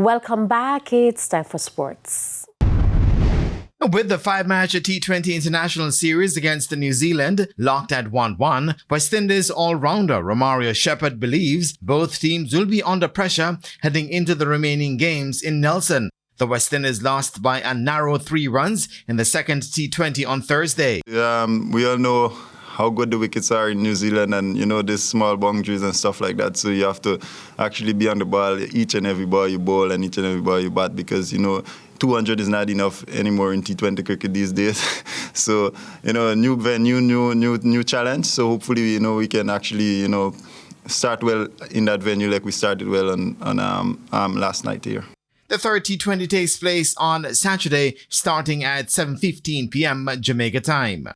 Welcome back. It's time for sports. With the 5-match T20 International Series against New Zealand locked at 1-1, West Indies all-rounder Romario Shepherd believes both teams will be under pressure heading into the remaining games in Nelson. The West Indies lost by a narrow 3 runs in the second T20 on Thursday. We all know how good the wickets are in New Zealand and, there's small boundaries and stuff like that. So you have to actually be on the ball each and every ball you bowl and each and every ball you bat because, 200 is not enough anymore in T20 cricket these days. So, new venue, new challenge. So hopefully, we can actually, start well in that venue like we started well on last night here. The third T20 takes place on Saturday starting at 7:15 p.m. Jamaica time.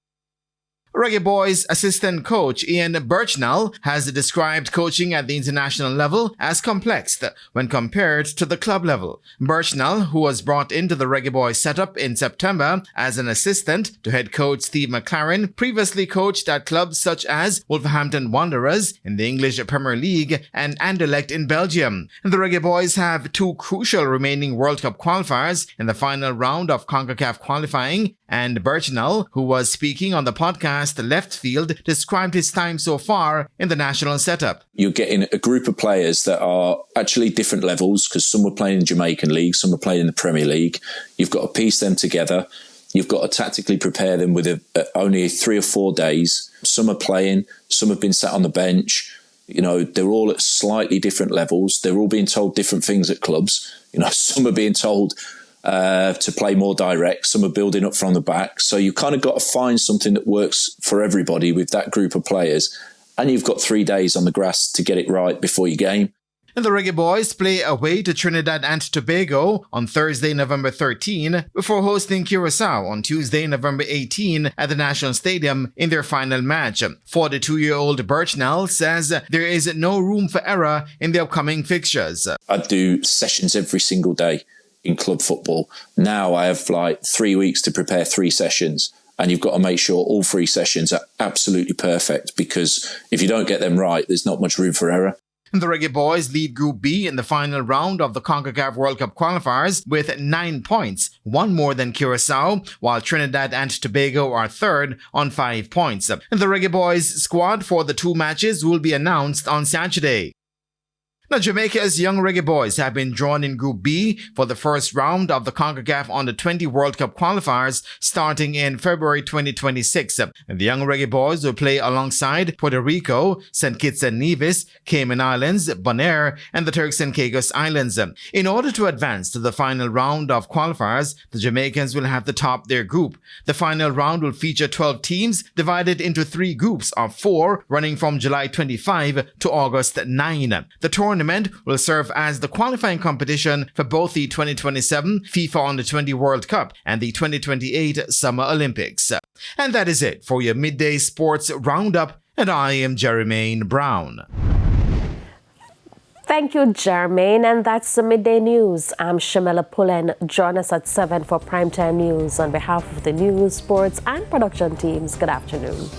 Reggae Boys assistant coach Ian Birchnell has described coaching at the international level as complex when compared to the club level. Birchnell, who was brought into the Reggae Boys setup in September as an assistant to head coach Steve McLaren, previously coached at clubs such as Wolverhampton Wanderers in the English Premier League and Anderlecht in Belgium. The Reggae Boys have 2 crucial remaining World Cup qualifiers in the final round of CONCACAF qualifying, and Birchnell, who was speaking on the podcast Left Field, described his time so far in the national setup. You're getting a group of players that are actually different levels because some were playing in the Jamaican League, some were playing in the Premier League. You've got to piece them together. You've got to tactically prepare them with only 3 or 4 days. Some are playing, some have been sat on the bench. They're all at slightly different levels. They're all being told different things at clubs. Some are being told to play more direct. Some are building up from the back. So you kind of got to find something that works for everybody with that group of players. And you've got 3 days on the grass to get it right before your game. And the Reggae Boys play away to Trinidad and Tobago on Thursday, November 13, before hosting Curacao on Tuesday, November 18 at the National Stadium in their final match. 42-year-old Birchnell says there is no room for error in the upcoming fixtures. I do sessions every single day in club football. Now I have 3 weeks to prepare 3 sessions, and you've got to make sure all 3 sessions are absolutely perfect because if you don't get them right, there's not much room for error. The Reggae Boys lead Group B in the final round of the CONCACAF World Cup qualifiers with 9 points, 1 more than Curacao, while Trinidad and Tobago are third on 5 points. The Reggae Boys squad for the 2 matches will be announced on Saturday. Now, Jamaica's young Reggae Boys have been drawn in Group B for the first round of the CONCACAF Under-20 World Cup qualifiers starting in February 2026. The young Reggae Boys will play alongside Puerto Rico, St. Kitts and Nevis, Cayman Islands, Bonaire, and the Turks and Caicos Islands. In order to advance to the final round of qualifiers, the Jamaicans will have to top their group. The final round will feature 12 teams divided into 3 groups of 4 running from July 25 to August 9. The tournament will serve as the qualifying competition for both the 2027 FIFA Under-20 World Cup and the 2028 Summer Olympics. And that is it for your midday sports roundup, and I am Jermaine Brown. Thank you, Jermaine, and that's the Midday News. I'm Shamela Pullen. Join us at 7 for Primetime News. On behalf of the news, sports, and production teams, good afternoon.